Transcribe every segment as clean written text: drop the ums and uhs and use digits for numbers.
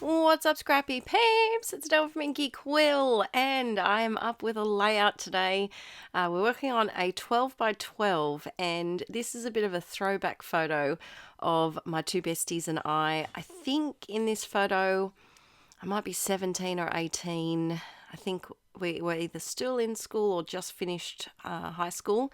What's up, Scrappy peeps? It's Del from Inkie Quill, and I am up with a layout today. We're working on a 12 by 12, and this is a bit of a throwback photo of my two besties and I. I think in this photo, I might be 17 or 18. I think we were either still in school or just finished high school.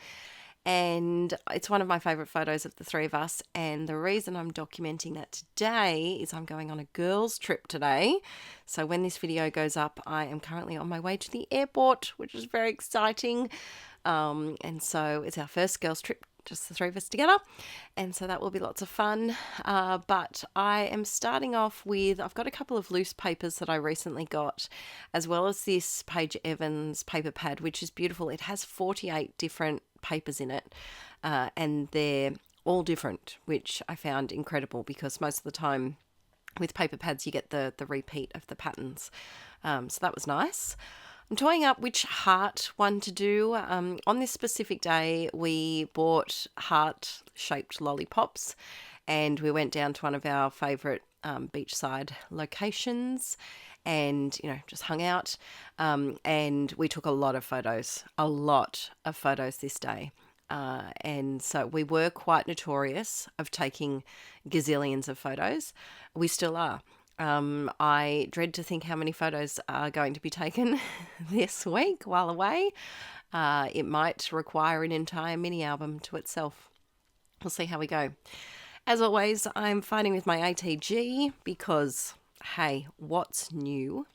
And it's one of my favourite photos of the three of us. And the reason I'm documenting that today is I'm going on a girls' trip today. So when this video goes up, I am currently on my way to the airport, which is very exciting. And so it's our first girls' trip, just the three of us together. And so that will be lots of fun. But I am starting off with, I've got a couple of loose papers that I recently got, as well as this Paige Evans paper pad, which is beautiful. It has 48 different papers in it, and they're all different, which I found incredible because most of the time with paper pads you get the repeat of the patterns. So that was nice. I'm toying up which heart one to do. On this specific day we bought heart-shaped lollipops, and we went down to one of our favourite beachside locations and, you know, just hung out. And we took a lot of photos this day. And so we were quite notorious of taking gazillions of photos. We still are. I dread to think how many photos are going to be taken this week while away. It might require an entire mini album to itself. We'll see how we go. As always, I'm fighting with my ATG because, hey, what's new?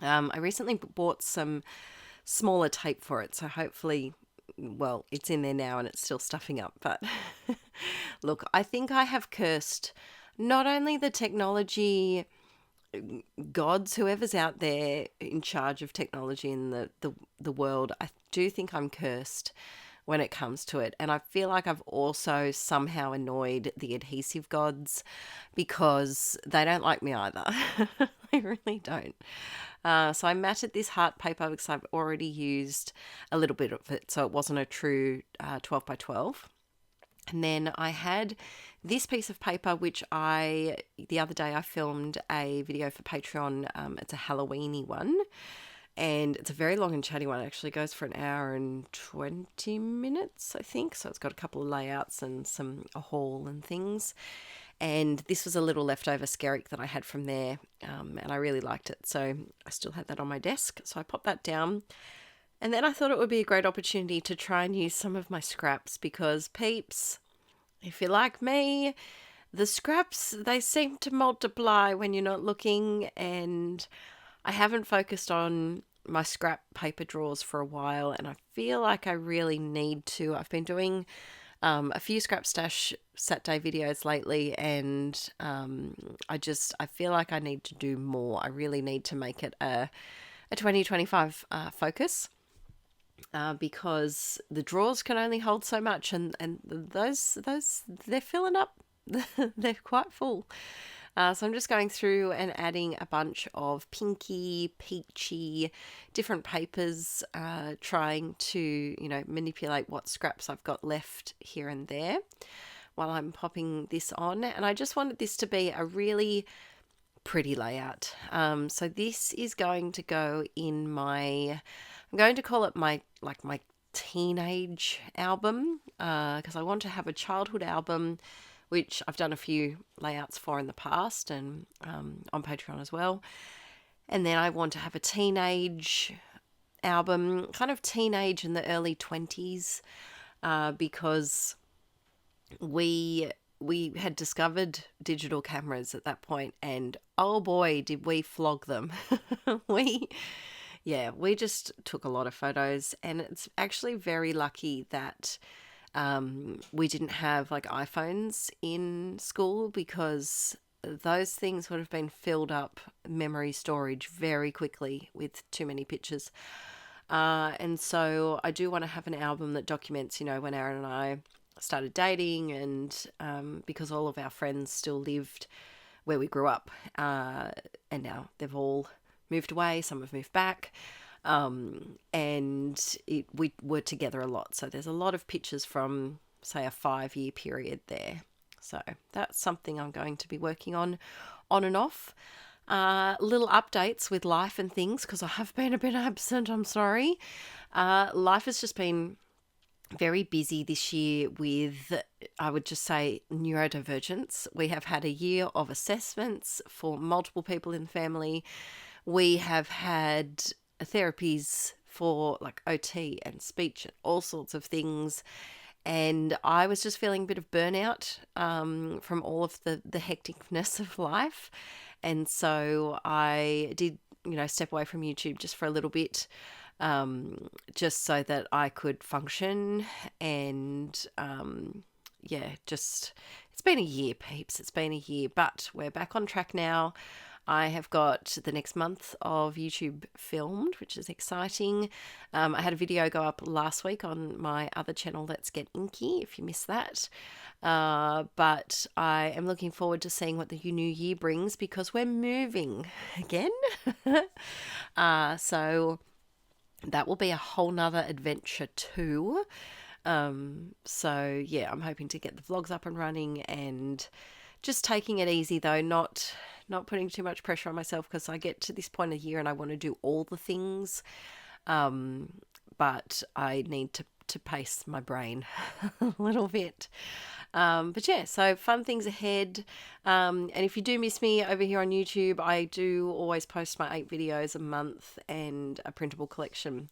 I recently bought some smaller tape for it, so hopefully, well, it's in there now and it's still stuffing up. But look, I think I have cursed not only the technology gods, whoever's out there in charge of technology in the world, I do think I'm cursed when it comes to it. And I feel like I've also somehow annoyed the adhesive gods because they don't like me either. They really don't. So I matted this heart paper because I've already used a little bit of it, so it wasn't a true 12 by 12. And then I had this piece of paper, which the other day I filmed a video for Patreon. It's a Halloweeny one. And it's a very long and chatty one. It actually goes for an hour and 20 minutes, I think. So it's got a couple of layouts and a haul and things. And this was a little leftover skerrick that I had from there. And I really liked it. So I still had that on my desk. So I popped that down. And then I thought it would be a great opportunity to try and use some of my scraps because, peeps, if you're like me, the scraps, they seem to multiply when you're not looking, and I haven't focused on my scrap paper drawers for a while, and I feel like I really need to. I've been doing a few Scrap Stash Saturday videos lately, and I feel like I need to do more. I really need to make it a 2025 focus. Because the drawers can only hold so much, and those they're filling up. They're quite full. So I'm just going through and adding a bunch of pinky, peachy, different papers, trying to, you know, manipulate what scraps I've got left here and there while I'm popping this on. And I just wanted this to be a really pretty layout. So this is going to go in I'm going to call it my teenage album, because I want to have a childhood album, which I've done a few layouts for in the past and on Patreon as well. And then I want to have a teenage album, kind of teenage in the early 20s, because we had discovered digital cameras at that point, and oh boy, did we flog them. We just took a lot of photos, and it's actually very lucky that we didn't have like iPhones in school, because those things would have been filled up memory storage very quickly with too many pictures. And so I do want to have an album that documents, you know, when Aaron and I started dating, and because all of our friends still lived where we grew up, and now they've all moved away, some have moved back, and we were together a lot. So there's a lot of pictures from, say, a 5-year period there. So that's something I'm going to be working on and off. Little updates with life and things because I have been a bit absent. I'm sorry. Life has just been very busy this year with, I would just say, neurodivergence. We have had a year of assessments for multiple people in the family. We have had therapies for like OT and speech and all sorts of things. And I was just feeling a bit of burnout from all of the hecticness of life. And so I did, step away from YouTube just for a little bit, just so that I could function. And just it's been a year, peeps. It's been a year, but we're back on track now. I have got the next month of YouTube filmed, which is exciting. I had a video go up last week on my other channel, Let's Get Inkie, if you missed that. But I am looking forward to seeing what the new year brings because we're moving again. So that will be a whole nother adventure too. So yeah, I'm hoping to get the vlogs up and running and just taking it easy though, not putting too much pressure on myself because I get to this point of the year and I want to do all the things. But I need to pace my brain a little bit. But yeah, so fun things ahead. And if you do miss me over here on YouTube, I do always post my 8 videos a month and a printable collection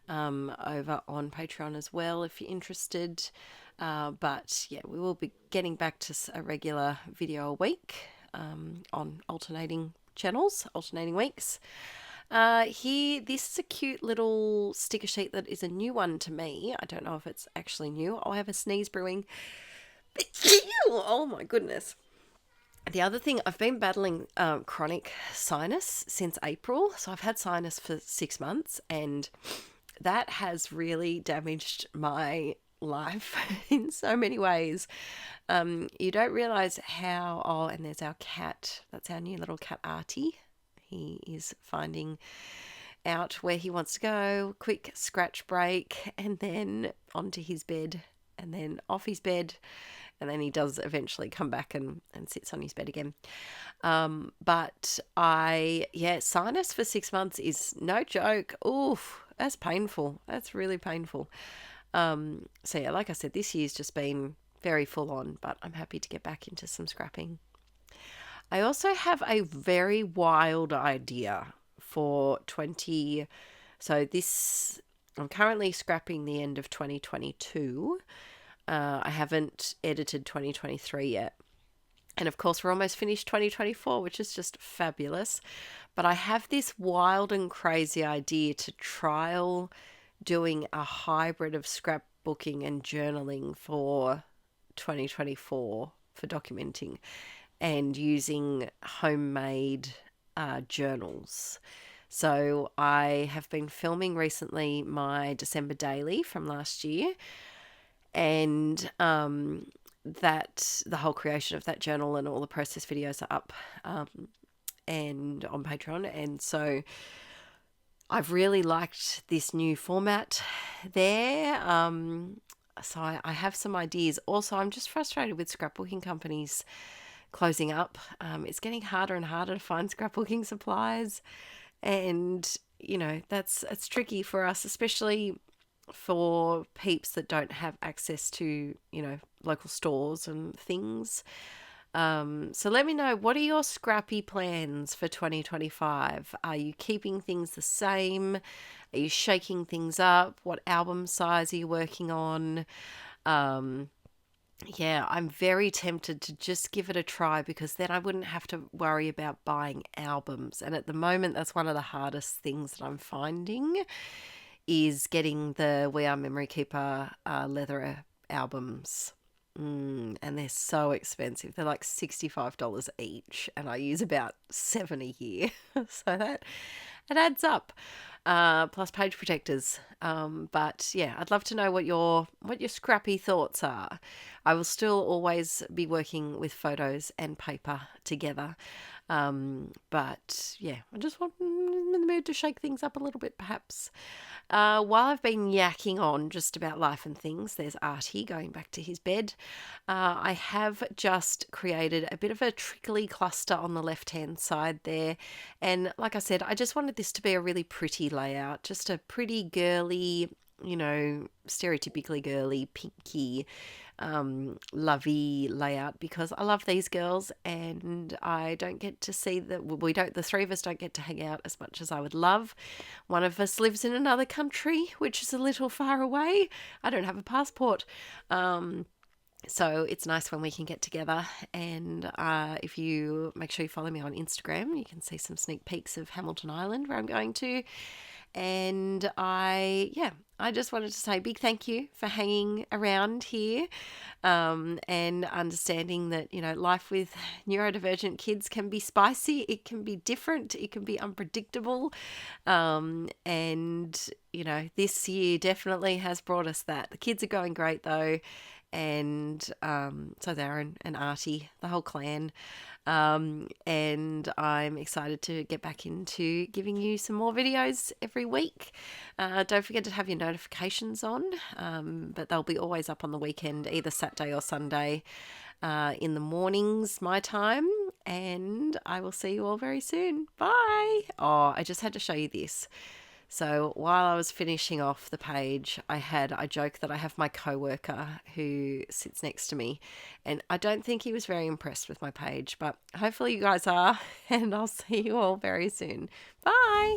over on Patreon as well if you're interested. But yeah, we will be getting back to a regular video a week on alternating channels, alternating weeks. Here, this is a cute little sticker sheet that is a new one to me. I don't know if it's actually new. I have a sneeze brewing. Oh my goodness. The other thing, I've been battling chronic sinus since April. So I've had sinus for 6 months and that has really damaged my life in so many ways. You don't realize how, and there's our cat. That's our new little cat, Artie. He is finding out where he wants to go, quick scratch break, and then onto his bed, and then off his bed, and then he does eventually come back and sits on his bed again. But sinus for 6 months is no joke. Oof, that's painful. That's really painful. So yeah, like I said, this year's just been very full on, but I'm happy to get back into some scrapping. I also have a very wild idea for I'm currently scrapping the end of 2022. I haven't edited 2023 yet. And of course, we're almost finished 2024, which is just fabulous. But I have this wild and crazy idea to trial doing a hybrid of scrapbooking and journaling for 2024 for documenting and using homemade journals. So I have been filming recently my December daily from last year, and that the whole creation of that journal and all the process videos are up and on Patreon. And so I've really liked this new format there. So I have some ideas. Also, I'm just frustrated with scrapbooking companies closing up. It's getting harder and harder to find scrapbooking supplies. And, it's tricky for us, especially for peeps that don't have access to, local stores and things. So let me know, what are your scrappy plans for 2025? Are you keeping things the same? Are you shaking things up? What album size are you working on? I'm very tempted to just give it a try because then I wouldn't have to worry about buying albums. And at the moment, that's one of the hardest things that I'm finding is getting the We Are Memory Keeper leather albums. And they're so expensive. They're like $65 each, and I use about 7 a year. So that it adds up. Plus page protectors. But yeah, I'd love to know what your scrappy thoughts are. I will still always be working with photos and paper together. But yeah, I just want in the mood to shake things up a little bit, perhaps. While I've been yakking on just about life and things, there's Artie going back to his bed. I have just created a bit of a trickly cluster on the left-hand side there. And like I said, I just wanted this to be a really pretty layout, just a pretty girly, stereotypically girly, pinky, lovey layout, because I love these girls and I don't get to see that the three of us don't get to hang out as much as I would love. One of us lives in another country, which is a little far away. I don't have a passport. So it's nice when we can get together. And if you make sure you follow me on Instagram, you can see some sneak peeks of Hamilton Island where I'm going to. And I just wanted to say a big thank you for hanging around here, and understanding that, life with neurodivergent kids can be spicy, it can be different, it can be unpredictable. And, this year definitely has brought us that. The kids are going great though. And so Darren and Artie, the whole clan. And I'm excited to get back into giving you some more videos every week. Don't forget to have your notifications on, but they'll be always up on the weekend, either Saturday or Sunday, in the mornings, my time. And I will see you all very soon. Bye. Oh, I just had to show you this. So while I was finishing off the page, I joke that I have my coworker who sits next to me, and I don't think he was very impressed with my page, but hopefully you guys are, and I'll see you all very soon. Bye.